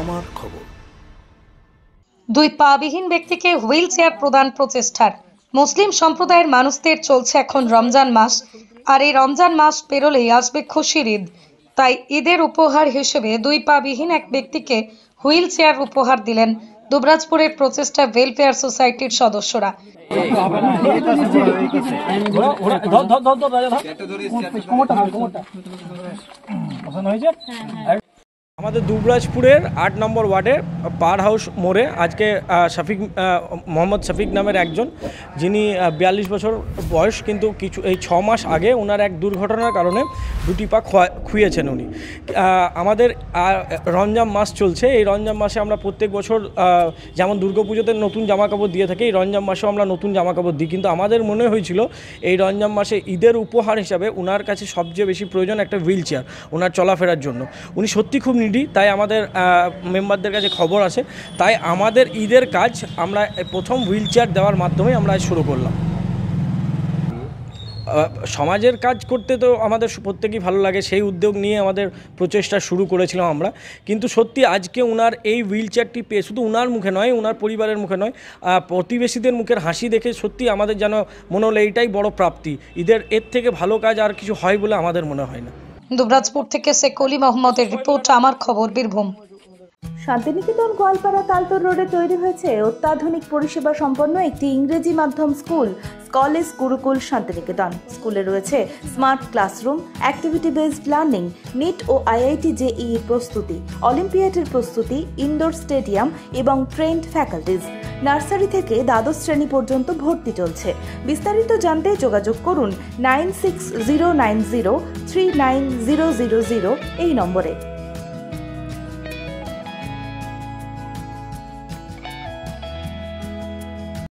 আমার খবর। দুই পাবিহীন ব্যক্তিকে হুইল চেয়ার প্রদান প্রচেষ্টার। মুসলিম সম্প্রদায়ের মানুষদের চলছে এখন রমজান মাস, আর এই রমজান মাস পেরোলেই আসবে খুশির ঈদ। তাই ঈদের উপহার হিসেবে দুই পাবিহীন এক ব্যক্তিকে হুইল চেয়ার উপহার দিলেন দুবরাজপুরের প্রচেষ্টা ওয়েলফেয়ার সোসাইটির সদস্যরা। আমাদের দুবরাজপুরের ৮ নম্বর ওয়ার্ডের পার হাউস মোড়ে আজকে মোহাম্মদ শফিক নামের একজন, যিনি ৪২ বছর বয়স, কিন্তু এই ৬ মাস আগে ওনার এক দুর্ঘটনার কারণে দুটি পা খুইয়েছেন উনি। আমাদের রমজান মাস চলছে, এই রমজান মাসে আমরা প্রত্যেক বছর যেমন দুর্গাপুজোতে নতুন জামাকাপড় দিয়ে থাকি, এই রমজান মাসেও আমরা নতুন জামাকাপড় দিই, কিন্তু আমাদের মনে হয়েছিল এই রমজান মাসে ঈদের উপহার হিসাবে ওনার কাছে সবচেয়ে বেশি প্রয়োজন একটা হুইল চেয়ার ওনার চলাফেরার জন্য। উনি সত্যি খুব নিডি, তাই আমাদের মেম্বারদের কাছে খবর আছে, তাই আমাদের ঈদের কাজ আমরা প্রথম হুইল চেয়ার দেওয়ার মাধ্যমে আমরা শুরু করলাম। সমাজের কাজ করতে তো আমাদের প্রত্যেকেই ভালো লাগে, সেই উদ্যোগ নিয়ে আমাদের প্রচেষ্টা শুরু করেছিলাম আমরা। কিন্তু সত্যি আজকে ওনার এই হুইল চেয়ারটি পেয়ে শুধু ওনার মুখে নয়, ওনার পরিবারের মুখে নয়, প্রতিবেশীদের মুখের হাসি দেখে সত্যি আমাদের যেন মনে হলো এইটাই বড় প্রাপ্তি। এর থেকে ভালো কাজ আর কিছু হয় বলে আমাদের মনে হয় না। দুবরাজপুর থেকে শেখ অলি মোহাম্মদের রিপোর্ট, আমার খবর, বীরভূম। শান্তিনিকেতন গোয়ালপাড়া তালতর রোডে তৈরি হয়েছে অত্যাধুনিক পরিষেবা সম্পন্ন একটি ইংরেজি মাধ্যম স্কুল, কলেজ গুরুকুল শান্তিনিকেতন। স্কুলে রয়েছে smart classroom, activity based learning, NEET ও আইআইটি জেইই প্রস্তুতি, অলিম্পিয়াডের প্রস্তুতি, ইনডোর স্টেডিয়াম এবং ট্রেন্ড ফ্যাকাল্টিজ। নার্সারি থেকে দ্বাদশ শ্রেণী পর্যন্ত ভর্তি চলছে। বিস্তারিত জানতে যোগাযোগ করুন 9609039000 এই নম্বরে।